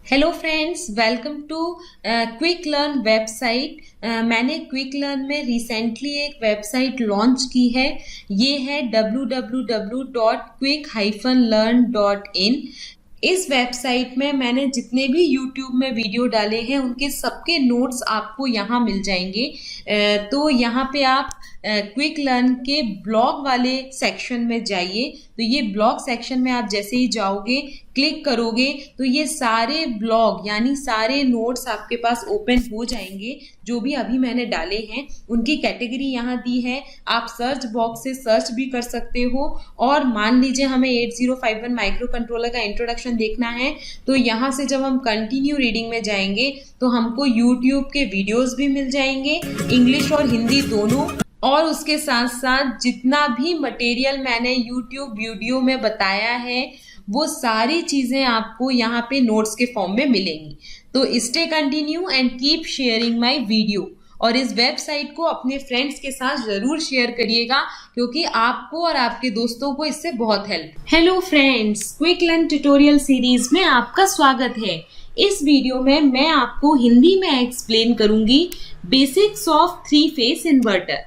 Hello friends, welcome to quick learn website. मैंने quick learn में recently एक website launch की है। ये है www.quick-learn.in। इस वेबसाइट में मैंने जितने भी YouTube में वीडियो डाले हैं उनके सबके नोट्स आपको यहाँ मिल जाएंगे। तो यहाँ पे आप क्विक लर्न के ब्लॉग वाले सेक्शन में जाइए। तो ये ब्लॉग सेक्शन में आप जैसे ही जाओगे, क्लिक करोगे तो ये सारे ब्लॉग यानी सारे नोट्स आपके पास ओपन हो जाएंगे। जो भी अभी मैंने डाले हैं उनकी कैटेगरी यहाँ दी है। आप सर्च बॉक्स से सर्च भी कर सकते हो। और मान लीजिए हमें 8051 माइक्रो कंट्रोलर का इंट्रोडक्शन देखना है तो यहाँ से जब हम कंटिन्यू रीडिंग में जाएंगे तो हमको यूट्यूब के वीडियोस भी मिल जाएंगे, इंग्लिश और हिंदी दोनों। और उसके साथ साथ जितना भी मटेरियल मैंने यूट्यूब वीडियो में बताया है वो सारी चीजें आपको यहाँ पे नोट्स के फॉर्म में मिलेंगी। तो stay continue and keep sharing my video. और इस वेबसाइट को अपने फ्रेंड्स के साथ जरूर शेयर करिएगा क्योंकि आपको और आपके दोस्तों को इससे बहुत help. Hello friends, quick learn tutorial series में आपका स्वागत है। इस वीडियो में मैं आपको हिंदी में एक्सप्लेन करूंगी बेसिक्स ऑफ 3 फेस इन्वर्टर।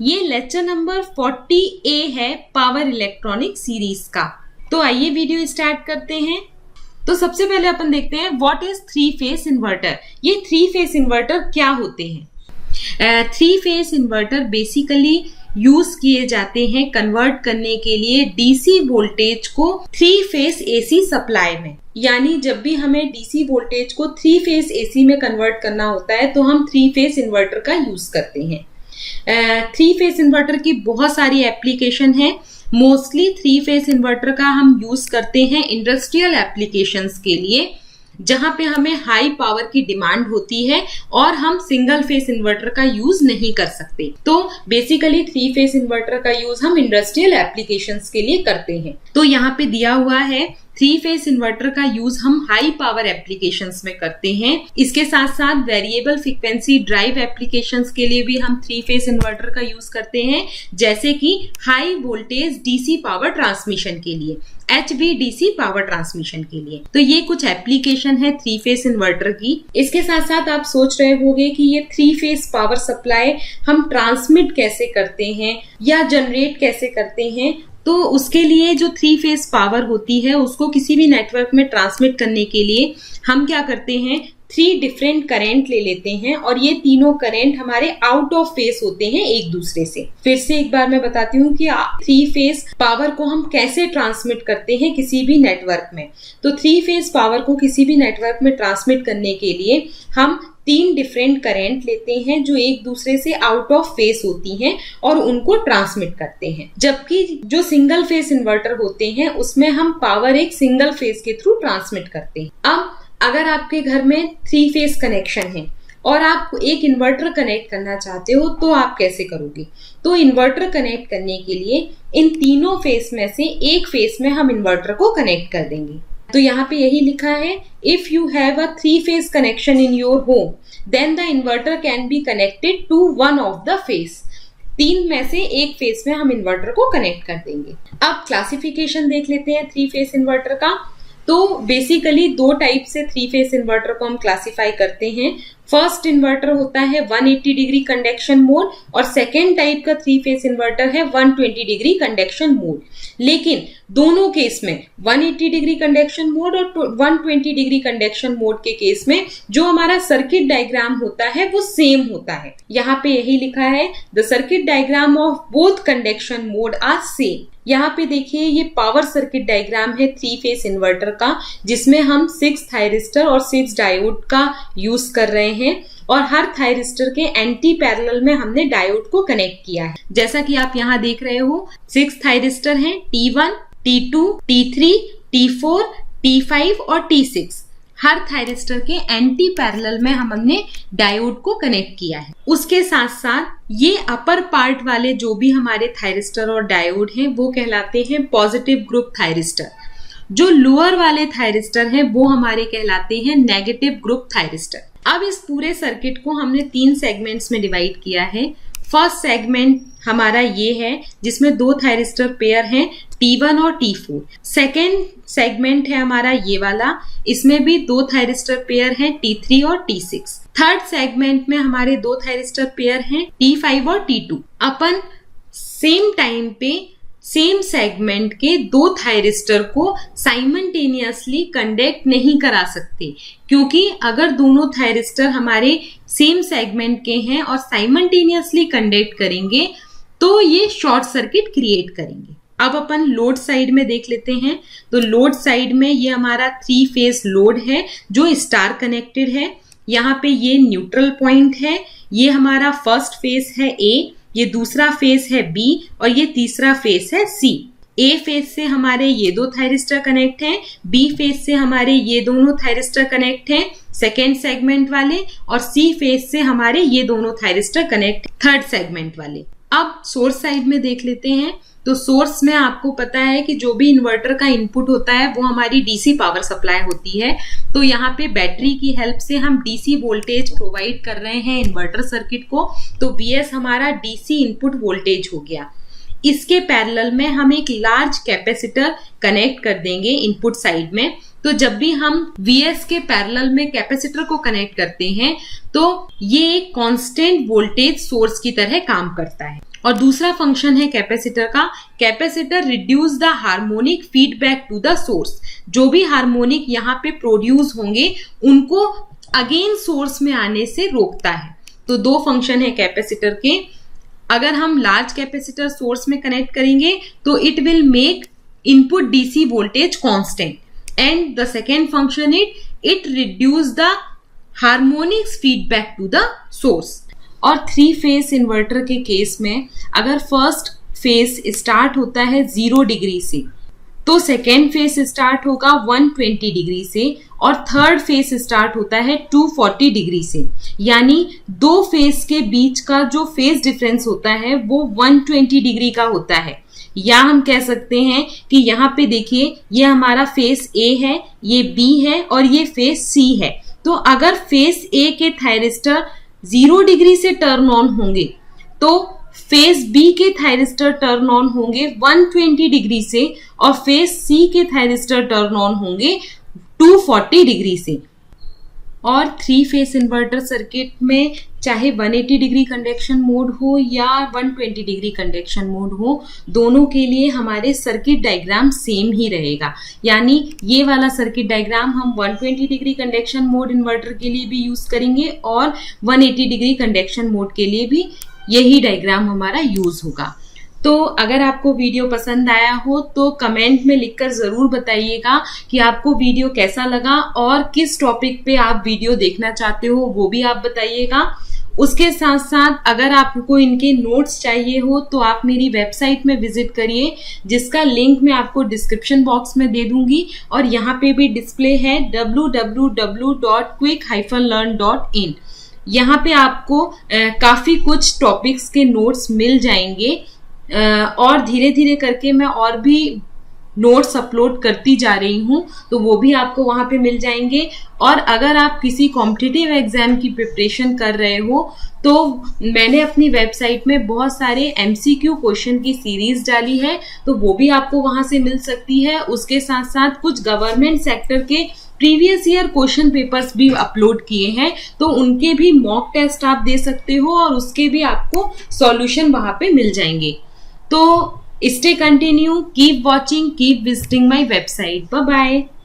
ये लेक्चर नंबर 40A है पावर इलेक्ट्रॉनिक सीरीज का। तो आइए वीडियो स्टार्ट करते हैं। तो सबसे पहले अपन देखते हैं व्हाट इज 3 फेस इन्वर्टर। ये 3 फेस इन्वर्टर क्या होते हैं? 3 फेस इन्वर्टर बेसिकली यूज किए जाते हैं कन्वर्ट करने के लिए डीसी वोल्टेज को 3 फेस एसी सप्लाई में। यानी जब भी हमें डीसी वोल्टेज को 3 फेस एसी में कन्वर्ट करना होता है तो हम 3 फेस इन्वर्टर का यूज करते हैं। 3 फेस इन्वर्टर की बहुत सारी एप्लीकेशन है। मोस्टली 3 फेस इन्वर्टर का हम यूज करते हैं इंडस्ट्रियल एप्लीकेशंस के लिए, जहां पे हमें हाई पावर की डिमांड होती है और हम सिंगल फेस इन्वर्टर का यूज नहीं कर सकते। तो बेसिकली 3 फेस इन्वर्टर का यूज हम इंडस्ट्रियल एप्लीकेशंस के लिए करते हैं। तो यहाँ पे दिया हुआ है 3 फेस इन्वर्टर का यूज हम हाई पावर एप्लीकेशंस में करते हैं। इसके साथ साथ वेरिएबल फ्रीक्वेंसी ड्राइव एप्लीकेशंस के लिए भी हम 3 फेस इन्वर्टर का यूज करते हैं, जैसे कि high voltage DC power transmission के लिए, HVDC पावर ट्रांसमिशन के लिए। तो ये कुछ एप्लीकेशन है 3 फेस इन्वर्टर की। इसके साथ साथ आप सोच रहे होंगे कि ये 3 फेस पावर सप्लाई हम ट्रांसमिट कैसे करते हैं या जनरेट कैसे करते हैं। तो उसके लिए जो 3 फेस पावर होती है उसको किसी भी नेटवर्क में ट्रांसमिट करने के लिए हम क्या करते हैं, 3 डिफरेंट करंट ले लेते हैं और ये तीनों करंट हमारे आउट ऑफ फेस होते हैं एक दूसरे से। फिर से एक बार मैं बताती हूँ कि 3 फेस पावर को हम कैसे ट्रांसमिट करते हैं किसी भी नेटवर्क में। तो 3 फेस पावर को किसी भी नेटवर्क में ट्रांसमिट करने के लिए हम 3 डिफरेंट करंट लेते हैं जो एक दूसरे से आउट ऑफ फेस होती हैं और उनको ट्रांसमिट करते हैं। जबकि जो सिंगल फेस इन्वर्टर होते हैं उसमें हम पावर एक सिंगल फेस के थ्रू ट्रांसमिट करते हैं। अब अगर आपके घर में 3 फेस कनेक्शन है और आप एक इन्वर्टर कनेक्ट करना चाहते हो तो आप कैसे करोगे? तो इन्वर्टर कनेक्ट करने के लिए इन तीनों फेस में से एक फेस में हम इन्वर्टर को कनेक्ट कर देंगे। तो यहाँ पे यही लिखा है, if you have a 3 phase connection in your home then the inverter can be connected to one of the phase. 3 में से एक फेस में हम इन्वर्टर को कनेक्ट कर देंगे। अब क्लासिफिकेशन देख लेते हैं 3 फेस इन्वर्टर का। तो बेसिकली 2 टाइप से 3 फेस इन्वर्टर को हम क्लासिफाई करते हैं। फर्स्ट इन्वर्टर होता है 180 डिग्री कंडक्शन मोड और सेकेंड टाइप का 3 फेस इन्वर्टर है 120 डिग्री कंडक्शन मोड। लेकिन दोनों केस में 180 डिग्री कंडक्शन मोड और 120 डिग्री कंडक्शन मोड के केस में जो हमारा सर्किट डायग्राम होता है वो सेम होता है। यहाँ पे यही लिखा है, the circuit diagram of both conduction mode are same. यहाँ पे देखिए ये पावर सर्किट डायग्राम है 3 फेस इन्वर्टर का, जिसमें हम 6 थायरिस्टर और 6 डायोड का यूज कर रहे हैं और हर थायरिस्टर के एंटी पैरेलल में हमने डायोड को कनेक्ट किया है। जैसा कि आप यहाँ देख रहे हो 6 थायरिस्टर हैं, T1, T2, T3, T4, T5 और T6। हर थायरिस्टर के एंटी पैरेलल में हमने डायोड को कनेक्ट किया है। उसके साथ साथ ये अपर पार्ट वाले जो भी हमारे थायरिस्टर और डायोड हैं वो कहलाते हैं पॉजिटिव ग्रुप थायरिस्टर। जो लोअर वाले थायरिस्टर हैं वो हमारे कहलाते हैं नेगेटिव ग्रुप थायरिस्टर। अब इस पूरे सर्किट को हमने 3 सेगमेंट्स में डिवाइड किया है। फर्स्ट सेगमेंट हमारा ये है जिसमें 2 थायरिस्टर पेयर हैं T1 और T4। सेकेंड सेगमेंट है हमारा ये वाला, इसमें भी 2 थायरिस्टर पेयर हैं T3 और T6। थर्ड सेगमेंट में हमारे 2 थायरिस्टर पेयर हैं T5 और T2। अपन सेम टाइम पे सेम सेगमेंट के 2 थायरिस्टर को साइमल्टेनियसली कंडक्ट नहीं करा सकते, क्योंकि अगर दोनों थायरिस्टर हमारे सेम सेगमेंट के हैं और साइमल्टेनियसली कंडक्ट करेंगे तो ये शॉर्ट सर्किट क्रिएट करेंगे। अब अपन लोड साइड में देख लेते हैं। तो लोड साइड में ये हमारा 3 फेज लोड है जो स्टार कनेक्टेड है। यहाँ पे ये न्यूट्रल पॉइंट है, ये हमारा फर्स्ट फेज है A, ये दूसरा फेज है B और ये तीसरा फेज है C। A फेज से हमारे ये 2 थायरिस्टर कनेक्ट हैं, B फेज से हमारे ये दोनों थायरिस्टर कनेक्ट हैं सेकेंड सेगमेंट वाले, और C फेज से हमारे ये दोनों थायरिस्टर कनेक्ट थर्ड सेगमेंट वाले। अब सोर्स साइड में देख लेते हैं। तो सोर्स में आपको पता है कि जो भी इन्वर्टर का इनपुट होता है वो हमारी डीसी पावर सप्लाई होती है। तो यहाँ पे बैटरी की हेल्प से हम डीसी वोल्टेज प्रोवाइड कर रहे हैं इन्वर्टर सर्किट को। तो Vs हमारा डीसी इनपुट वोल्टेज हो गया। इसके पैरेलल में हम एक लार्ज कैपेसिटर कनेक्ट कर देंगे इनपुट साइड में। तो जब भी हम Vs के पैरेलल में कैपेसिटर को कनेक्ट करते हैं तो ये एक कांस्टेंट वोल्टेज सोर्स की तरह काम करता है। और दूसरा फंक्शन है कैपेसिटर का, capacitor reduce the harmonic feedback to the source. जो भी हार्मोनिक यहाँ पे प्रोड्यूस होंगे उनको अगेन सोर्स में आने से रोकता है। तो 2 फंक्शन है कैपेसिटर के। अगर हम लार्ज कैपेसिटर सोर्स में कनेक्ट करेंगे तो it will make input DC voltage constant, and the second function it reduce the harmonics feedback to the source. और 3 फेज इन्वर्टर के केस में अगर फर्स्ट फेज स्टार्ट होता है 0 डिग्री से तो सेकेंड फेज स्टार्ट होगा 120 डिग्री से और थर्ड फेज स्टार्ट होता है 240 डिग्री से। यानी 2 फेज के बीच का जो फेज डिफरेंस होता है वो 120 डिग्री का होता है। या हम कह सकते हैं कि यहाँ पे देखिए ये हमारा फेज A है, ये B है और ये फेज C है। तो अगर फेज A के थायरिस्टर 0 डिग्री से टर्न ऑन होंगे तो फेज B के थायरिस्टर टर्न ऑन होंगे 120 डिग्री से और फेज C के थायरिस्टर टर्न ऑन होंगे 240 डिग्री से। और 3 फेज इन्वर्टर सर्किट में चाहे 180 डिग्री कंडक्शन मोड हो या 120 डिग्री कंडक्शन मोड हो, दोनों के लिए हमारे सर्किट डायग्राम सेम ही रहेगा। यानी ये वाला सर्किट डायग्राम हम 120 डिग्री कंडक्शन मोड इन्वर्टर के लिए भी यूज करेंगे और 180 डिग्री कंडक्शन मोड के लिए भी यही डायग्राम हमारा यूज होगा। तो अगर आपको वीडियो पसंद आया हो तो कमेंट में लिखकर जरूर बताइएगा कि आपको वीडियो कैसा लगा और किस टॉपिक पे आप वीडियो देखना चाहते हो, वो भी आप बताइएगा। उसके साथ साथ अगर आपको इनके नोट्स चाहिए हो तो आप मेरी वेबसाइट में विजिट करिए, जिसका लिंक मैं आपको डिस्क्रिप्शन बॉक्स में दे दूंगी और यहाँ पे भी डिस्प्ले है www.quick-learn.in। यहाँ पे आपको काफी कुछ टॉपिक्स के नोट्स मिल जाएंगे और धीरे धीरे करके मैं और भी नोट्स अपलोड करती जा रही हूँ, तो वो भी आपको वहाँ पे मिल जाएंगे। और अगर आप किसी कॉम्पिटिटिव एग्जाम की प्रिपरेशन कर रहे हो तो मैंने अपनी वेबसाइट में बहुत सारे MCQ क्वेश्चन की सीरीज डाली है, तो वो भी आपको वहाँ से मिल सकती है। उसके साथ साथ कुछ गवर्नमेंट सेक्टर के प्रीवियस ईयर क्वेश्चन पेपर्स भी अपलोड किए हैं, तो उनके भी मॉक टेस्ट आप दे सकते हो और उसके भी आपको सॉल्यूशन वहाँ पे मिल जाएंगे। तो stay continue, keep watching, keep visiting my website. Bye bye.